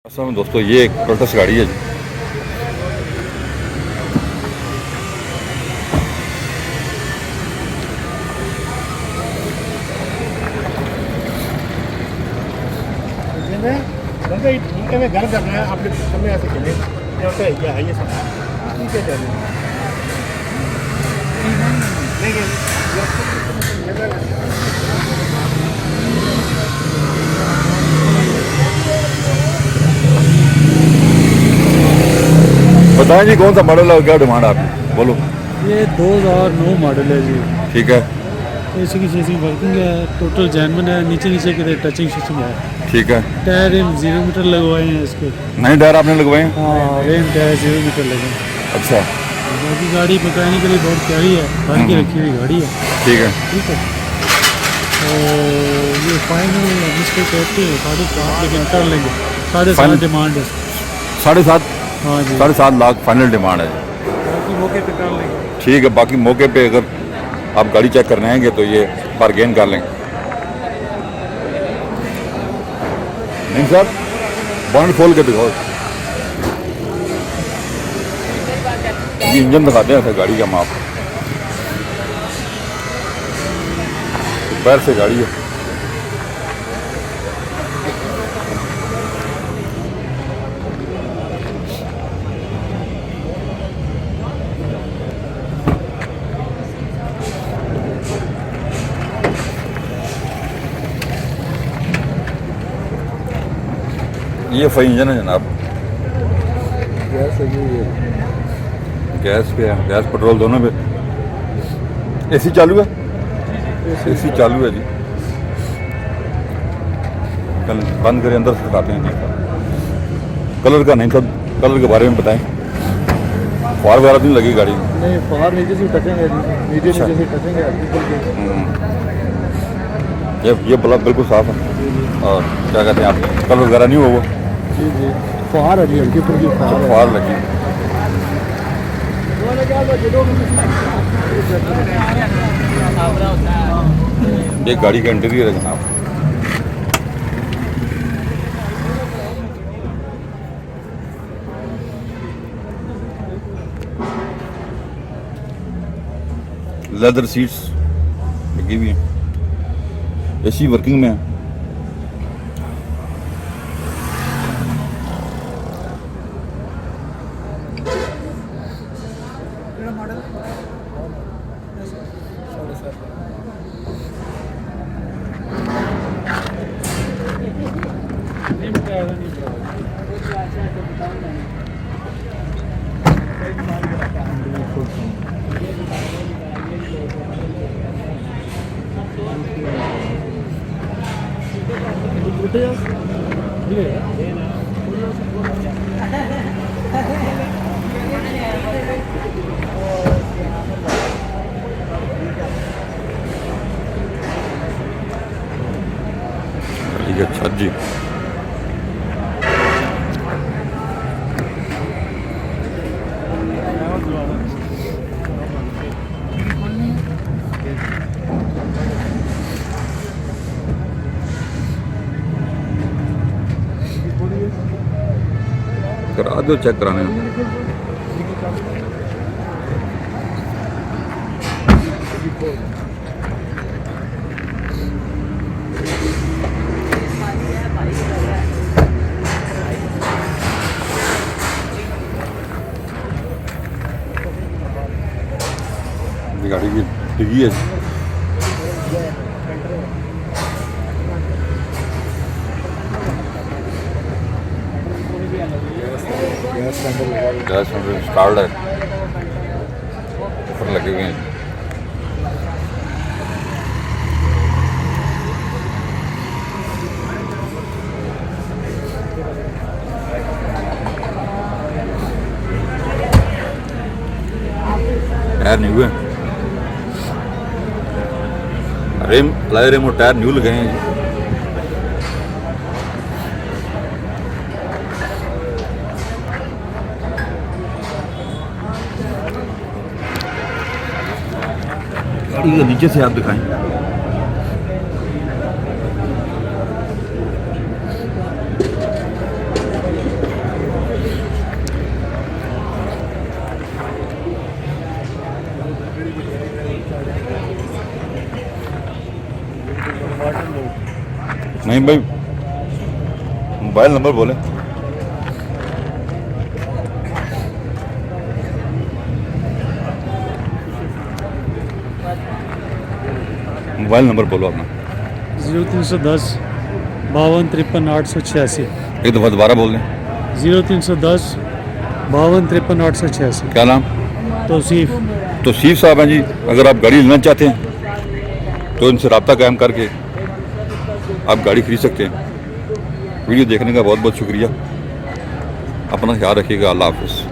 असल में दोस्तों ये एक प्रोटेस्ट गाड़ी है जी। ठीक है, मैं घर करना है आपके समय ऐसे चले क्या है ये सब ठीक है चलिए बताएं जी कौन सा मॉडल है, क्या डिमांड है आपकी, बोलो। ये 2009 मॉडल है जी। ठीक है, एसी की चीज़ें वर्किंग है, टोटल जैनमन है, नीचे नीचे की टचिंग सिस्टम है। ठीक है। टायर 0 मीटर लगवाए हैं इसके। नए टायर आपने लगवाए हैं? हाँ, रेन टायर 0 मीटर लगे। अच्छा, बाकी गाड़ी पकाने के लिए बहुत प्यारी है, भर के रखी हुई गाड़ी है। ठीक है। ठीक है, तो ये फाइनल जिसको कहते हैं 7.5, लेकिन कर लेंगे 7.5 डिमांड है। 7.5? हाँ जी, 7.5 लाख फाइनल डिमांड है जी। बाकी मौके पे कर लेंगे। ठीक है, बाकी मौके पे अगर आप गाड़ी चेक करने आएंगे तो ये बारगेन कर लेंगे। नहीं सर, बॉन्ड खोल के दिखाओ, ये इंजन दिखाते हैं सर गाड़ी का माप, पैर से गाड़ी है। ये फई इंजन है जनाब, गैस है ये गैस पे है, गैस पेट्रोल दोनों पे। एसी चालू है? एसी चालू है जी। कल बंद करें, अंदर से दिखाते हैं जी। कलर का नहीं, सब कलर के बारे में बताएं। फार वगैरह नहीं लगी गाड़ी में? नहीं, बाहर नीचे से टचिंग है, नीचे अच्छा। नीचे से टचिंग है। ये बल्ब बिल्कुल साफ है, और क्या कहते हैं आप, कलर वगैरह नहीं हुआ वो? जी जी, फुहार है जी, हल्की फुल्की फुहार है। फार लगी। ये गाड़ी का इंटीरियर है जनाब। लेदर सीट्स लगी हुई हैं, एसी वर्किंग में है। ठीक है, अच्छा जी। करा दो चेक कराने में। गाड़ी की डिग्गी है। गैस स्टार्ट है, ऊपर लगे हुए हैं। टायर न्यू है, रेम लाए रेम और टायर न्यू लगे हैं जी। गाड़ी के नीचे से आप दिखाएं। नहीं भाई, मोबाइल नंबर बोले। मोबाइल नंबर बोलो अपना। 0310 52 53 886। एक दफ़ा दोबारा बोल दें। 0310 52 53 886। क्या नाम? तौसीफ। तौसीफ साहब हैं जी। अगर आप गाड़ी लेना चाहते हैं तो इनसे रब्ता कायम करके आप गाड़ी खरीद सकते हैं। वीडियो देखने का बहुत बहुत शुक्रिया। अपना ख्याल रखिएगा। अल्लाह हाफ़िज़।